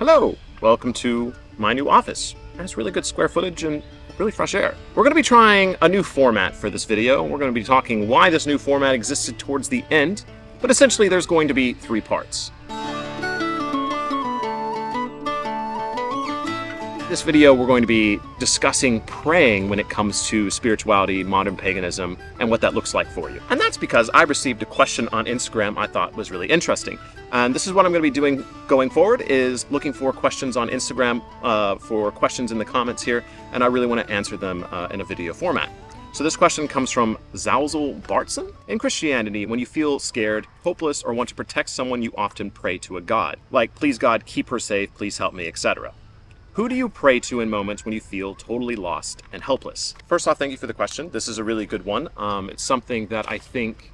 Hello, welcome to my new office. It has really good square footage and really fresh air. We're going to be trying a new format for this video. We're going to be talking why this new format existed towards the end, but essentially there's going to be 3 parts. In this video, we're going to be discussing praying when it comes to spirituality, modern paganism, and what that looks like for you. And that's because I received a question on Instagram I thought was really interesting. And this is what I'm going to be doing going forward, is looking for questions on Instagram, for questions in the comments here, and I really want to answer them in a video format. So this question comes from Jacob Toddson. In Christianity, when you feel scared, hopeless, or want to protect someone, you often pray to a god, like, please God, keep her safe, please help me, etc. Who do you pray to in moments when you feel totally lost and helpless? First off, thank you for the question. This is a really good one. It's something that I think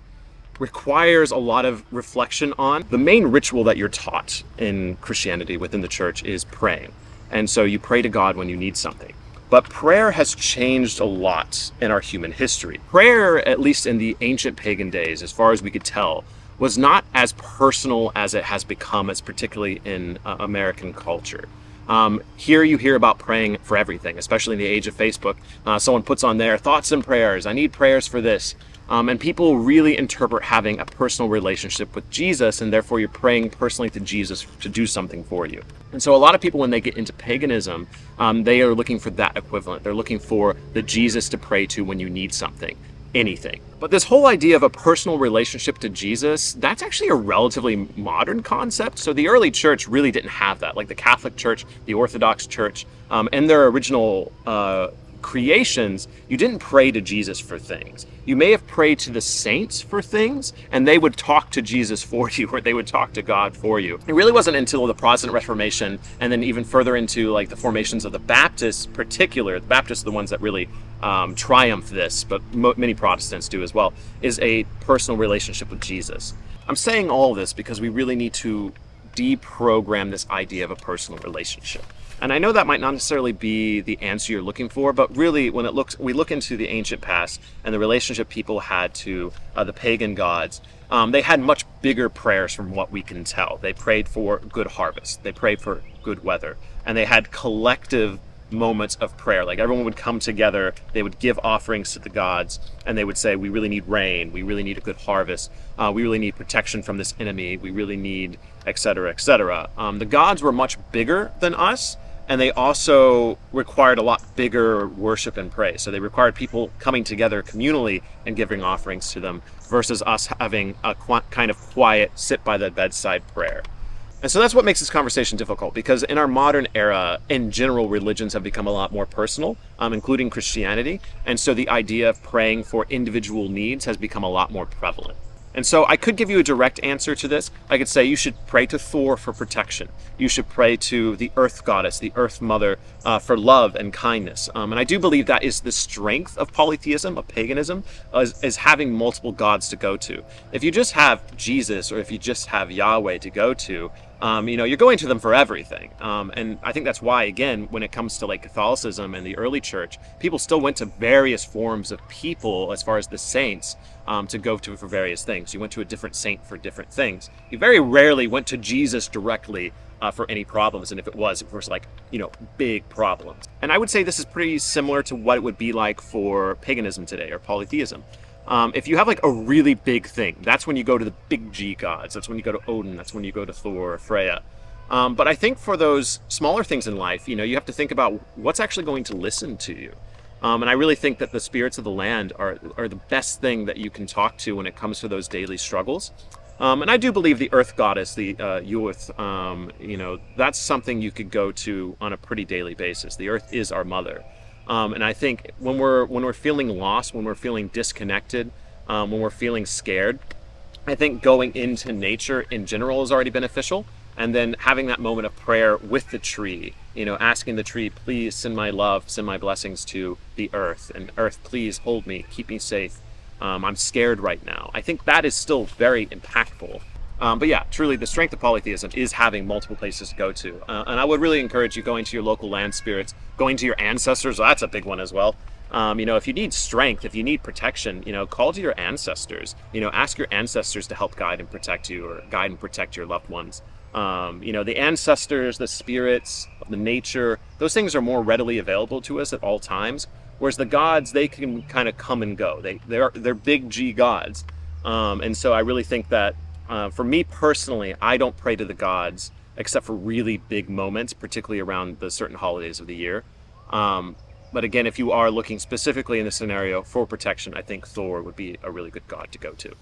requires a lot of reflection on. The main ritual that you're taught in Christianity within the church is praying. And so you pray to God when you need something. But prayer has changed a lot in our human history. Prayer, at least in the ancient pagan days, as far as we could tell, was not as personal as it has become, as particularly in American culture. Here you hear about praying for everything, especially in the age of Facebook. Someone puts on their thoughts and prayers. I need prayers for this. And people really interpret having a personal relationship with Jesus, and therefore you're praying personally to Jesus to do something for you. And so a lot of people, when they get into paganism, they are looking for that equivalent. They're looking for the Jesus to pray to when you need something. Anything. But this whole idea of a personal relationship to Jesus, that's actually a relatively modern concept. So the early church really didn't have that. Like the Catholic Church, the Orthodox Church, and their original creations, you didn't pray to Jesus for things. You may have prayed to the saints for things, and they would talk to Jesus for you, or they would talk to God for you. It really wasn't until the Protestant Reformation, and then even further into like the formations of the Baptists, the Baptists are the ones that really triumph this, but many Protestants do as well, is a personal relationship with Jesus. I'm saying all of this because we really need to deprogram this idea of a personal relationship. And I know that might not necessarily be the answer you're looking for, but really when we look into the ancient past and the relationship people had to the pagan gods, they had much bigger prayers from what we can tell. They prayed for good harvest, they prayed for good weather, and they had collective moments of prayer. Like everyone would come together, they would give offerings to the gods, and they would say, we really need rain, we really need a good harvest, we really need protection from this enemy, we really need, etc., etc. The gods were much bigger than us, and they also required a lot bigger worship and praise. So they required people coming together communally and giving offerings to them, versus us having a kind of quiet, sit by the bedside prayer. And so that's what makes this conversation difficult, because in our modern era, in general, religions have become a lot more personal, including Christianity. And so the idea of praying for individual needs has become a lot more prevalent. And so I could give you a direct answer to this. I could say you should pray to Thor for protection. You should pray to the Earth Goddess, the Earth Mother, for love and kindness. And I do believe that is the strength of polytheism, of paganism, is having multiple gods to go to. If you just have Jesus, or if you just have Yahweh to go to, you're going to them for everything. And I think that's why, again, when it comes to like Catholicism and the early church, people still went to various forms of people, as far as the saints, to go to for various things. You went to a different saint for different things. You very rarely went to Jesus directly for any problems, and if it was like, big problems. And I would say this is pretty similar to what it would be like for paganism today, or polytheism. If you have like a really big thing, that's when you go to the big G gods. That's when you go to Odin. That's when you go to Thor or Freya. But I think for those smaller things in life, you have to think about what's actually going to listen to you. And I really think that the spirits of the land are the best thing that you can talk to when it comes to those daily struggles. And I do believe the Earth Goddess, the Youth, that's something you could go to on a pretty daily basis. The Earth is our mother. And I think when we're feeling lost, when we're feeling disconnected, when we're feeling scared, I think going into nature in general is already beneficial. And then having that moment of prayer with the tree, asking the tree, please send my love, send my blessings to the earth. And earth, please hold me, keep me safe. I'm scared right now. I think that is still very impactful. But yeah, truly the strength of polytheism is having multiple places to go to. And I would really encourage you going to your local land spirits, going to your ancestors. Well, that's a big one as well. If you need strength, if you need protection, call to your ancestors. Ask your ancestors to help guide and protect you, or guide and protect your loved ones. The ancestors, the spirits, the nature, those things are more readily available to us at all times. Whereas the gods, they can kind of come and go. They're big G gods. And so I really think that for me personally, I don't pray to the gods except for really big moments, particularly around the certain holidays of the year. But again, if you are looking specifically in this scenario for protection, I think Thor would be a really good god to go to.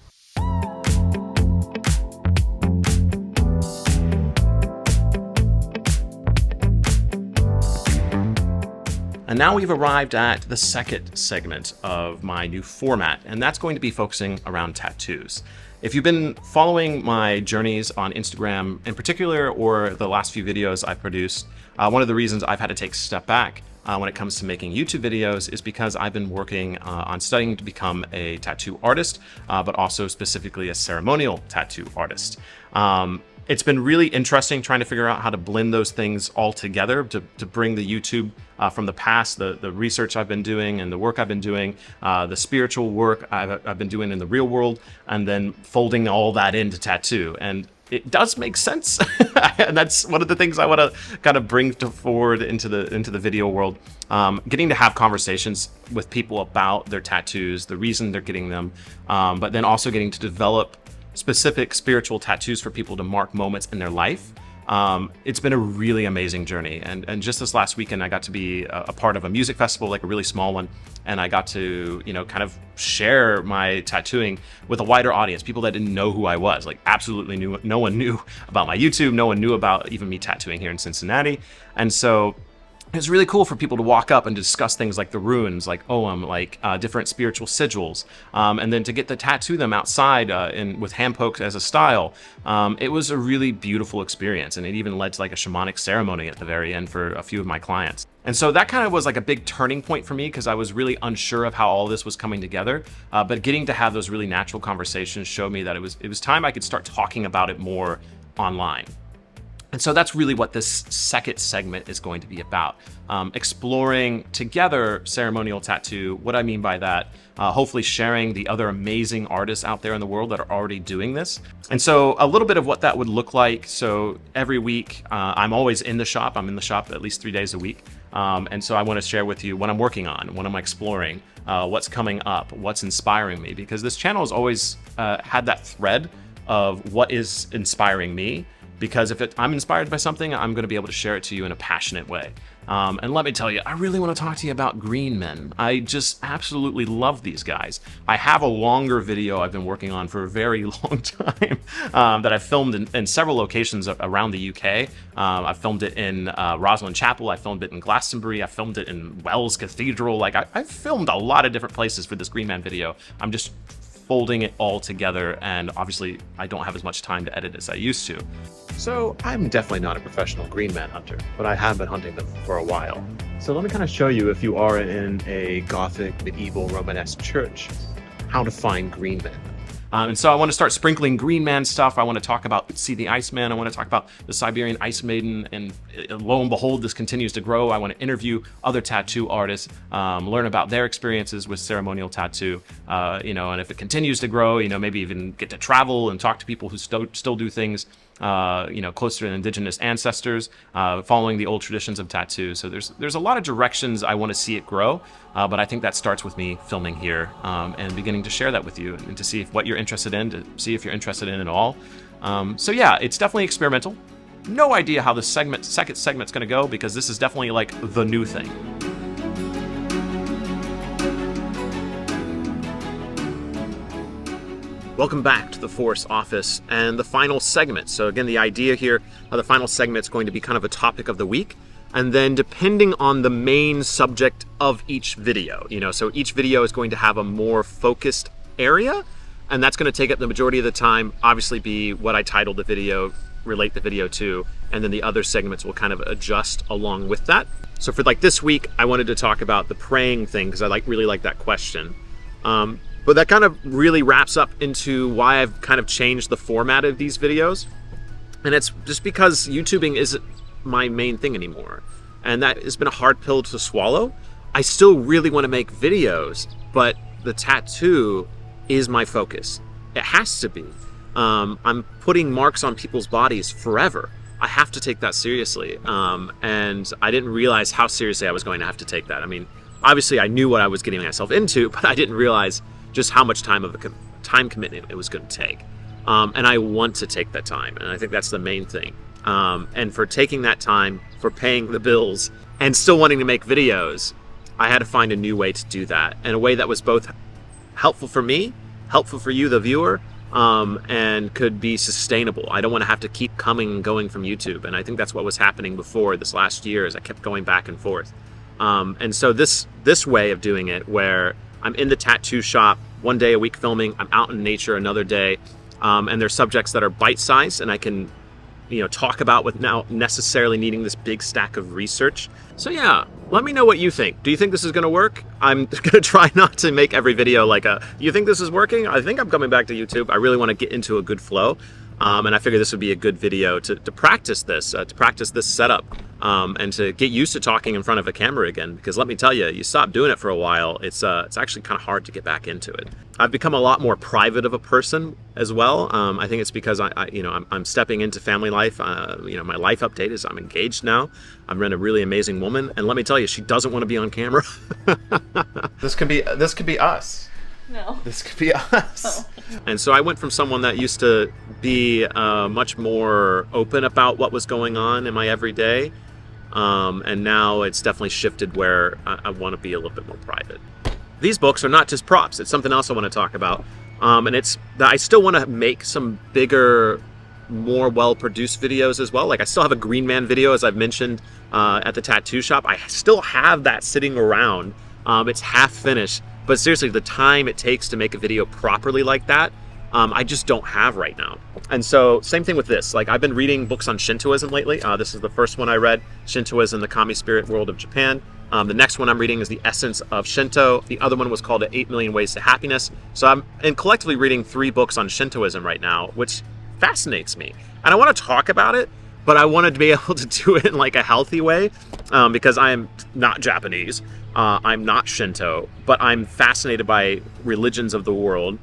And now we've arrived at the second segment of my new format, and that's going to be focusing around tattoos. If you've been following my journeys on Instagram in particular, or the last few videos I've produced, one of the reasons I've had to take a step back when it comes to making YouTube videos is because I've been working on studying to become a tattoo artist, but also specifically a ceremonial tattoo artist. It's been really interesting trying to figure out how to blend those things all together to bring the YouTube from the past, the research I've been doing and the work I've been doing, the spiritual work I've been doing in the real world, and then folding all that into tattoo. And it does make sense. And that's one of the things I want to kind of bring forward into the video world. Getting to have conversations with people about their tattoos, the reason they're getting them, but then also getting to develop specific spiritual tattoos for people to mark moments in their life. It's been a really amazing journey. And just this last weekend, I got to be a part of a music festival, like a really small one. And I got to, kind of share my tattooing with a wider audience, people that didn't know who I was, like absolutely no one knew about my YouTube. No one knew about even me tattooing here in Cincinnati. And so it's really cool for people to walk up and discuss things like the runes, like Ogham, like different spiritual sigils, and then to get to tattoo them outside with hand pokes as a style. It was a really beautiful experience, and it even led to like a shamanic ceremony at the very end for a few of my clients. And so that kind of was like a big turning point for me because I was really unsure of how all this was coming together. But getting to have those really natural conversations showed me that it was time I could start talking about it more online. And so that's really what this second segment is going to be about. Exploring together ceremonial tattoo, what I mean by that, hopefully sharing the other amazing artists out there in the world that are already doing this. And so a little bit of what that would look like. So every week, I'm always in the shop. I'm in the shop at least 3 days a week. And so I want to share with you what I'm working on, what I'm exploring, what's coming up, what's inspiring me, because this channel has always had that thread of what is inspiring me. Because if I'm inspired by something, I'm going to be able to share it to you in a passionate way. And let me tell you, I really want to talk to you about green men. I just absolutely love these guys. I have a longer video I've been working on for a very long time that I've filmed in several locations around the UK. I filmed it in Rosslyn Chapel. I filmed it in Glastonbury. I filmed it in Wells Cathedral. Like I've filmed a lot of different places for this green man video. I'm just folding it all together, and obviously I don't have as much time to edit as I used to. So I'm definitely not a professional green man hunter, but I have been hunting them for a while. So let me kind of show you, if you are in a Gothic, medieval, Romanesque church, how to find green men. And so I want to start sprinkling green man stuff. I want to talk about See the Iceman. I want to talk about the Siberian Ice Maiden. And lo and behold, this continues to grow. I want to interview other tattoo artists, learn about their experiences with ceremonial tattoo. And if it continues to grow, maybe even get to travel and talk to people who still do things closer to indigenous ancestors, following the old traditions of tattoo. So there's a lot of directions I want to see it grow, but I think that starts with me filming here and beginning to share that with you and to see what you're interested in, to see if you're interested in it all. So yeah, it's definitely experimental. No idea how the second segment's going to go, because this is definitely like the new thing. Welcome back to the Force Office and the final segment. So again, the idea here, the final segment is going to be kind of a topic of the week. And then depending on the main subject of each video, so each video is going to have a more focused area, and that's going to take up the majority of the time, obviously be what I titled the video, relate the video to, and then the other segments will kind of adjust along with that. So for like this week, I wanted to talk about the praying thing because I really like that question. But that kind of really wraps up into why I've kind of changed the format of these videos. And it's just because YouTubing isn't my main thing anymore. And that has been a hard pill to swallow. I still really want to make videos, but the tattoo is my focus. It has to be. I'm putting marks on people's bodies forever. I have to take that seriously. And I didn't realize how seriously I was going to have to take that. I mean, obviously I knew what I was getting myself into, but I didn't realize just how much time commitment it was going to take. And I want to take that time. And I think that's the main thing. And for taking that time, for paying the bills, and still wanting to make videos, I had to find a new way to do that. And a way that was both helpful for me, helpful for you, the viewer, and could be sustainable. I don't want to have to keep coming and going from YouTube. And I think that's what was happening before this last year, is I kept going back and forth. And so this way of doing it, where I'm in the tattoo shop one day a week filming, I'm out in nature another day, and there's subjects that are bite-sized and I can talk about without necessarily needing this big stack of research. So yeah, let me know what you think. Do you think this is gonna work? I'm gonna try not to make every video like you think this is working? I think I'm coming back to YouTube. I really wanna get into a good flow. And I figured this would be a good video to practice this setup, and to get used to talking in front of a camera again. Because let me tell you, you stop doing it for a while, it's actually kind of hard to get back into it. I've become a lot more private of a person as well. I think it's because I'm stepping into family life. My life update is I'm engaged now. I've met a really amazing woman, and let me tell you, she doesn't want to be on camera. This could be us. No. This could be us. Oh. And so I went from someone that used to be much more open about what was going on in my everyday, and now it's definitely shifted where I want to be a little bit more private. These books are not just props. It's something else I want to talk about, and it's that I still want to make some bigger, more well-produced videos as well. Like I still have a Green Man video, as I've mentioned, at the tattoo shop. I still have that sitting around. It's half finished. But seriously, the time it takes to make a video properly like that, I just don't have right now. And so same thing with this. Like I've been reading books on Shintoism lately. This is the first one I read, Shintoism, the Kami Spirit World of Japan. The next one I'm reading is The Essence of Shinto. The other one was called 8 Million Ways to Happiness. So I'm collectively reading 3 books on Shintoism right now, which fascinates me. And I want to talk about it, but I wanted to be able to do it in like a healthy way, because I am not Japanese. I'm not Shinto, but I'm fascinated by religions of the world,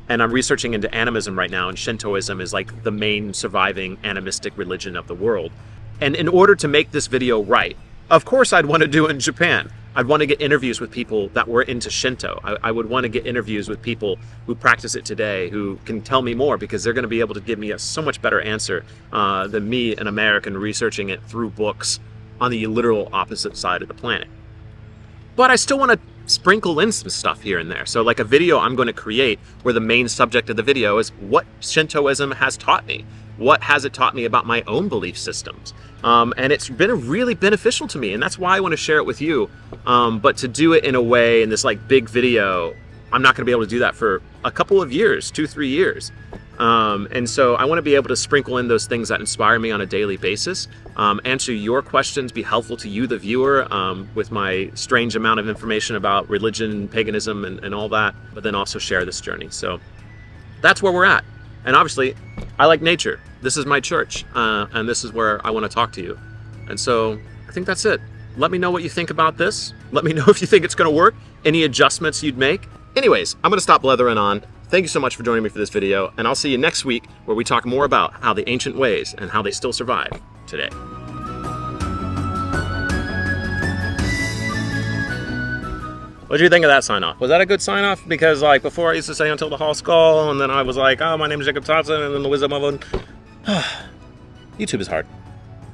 and I'm researching into animism right now, and Shintoism is like the main surviving animistic religion of the world. And in order to make this video right, of course I'd want to do it in Japan. I'd want to get interviews with people that were into Shinto. I would want to get interviews with people who practice it today, who can tell me more, because they're going to be able to give me a so much better answer than me, an American, researching it through books on the literal opposite side of the planet. But I still want to sprinkle in some stuff here and there. So like a video I'm going to create where the main subject of the video is what Shintoism has taught me. What has it taught me about my own belief systems? And it's been really beneficial to me, and that's why I want to share it with you. But to do it in a way, in this like big video, I'm not going to be able to do that for a couple of years, 2-3 years. And so I want to be able to sprinkle in those things that inspire me on a daily basis, answer your questions, be helpful to you, the viewer, with my strange amount of information about religion, paganism, and all that, but then also share this journey. So that's where we're at. And obviously, I like nature. This is my church, and this is where I want to talk to you. And so I think that's it. Let me know what you think about this. Let me know if you think it's going to work, any adjustments you'd make. Anyways, I'm going to stop blethering on. Thank you so much for joining me for this video, and I'll see you next week where we talk more about how the ancient ways and how they still survive today. What do you think of that sign off? Was that a good sign off? Because like before I used to say until the hall skull, and then I was like, oh, my name is Jacob Toddson, and then the Wisdom of Odin. YouTube is hard.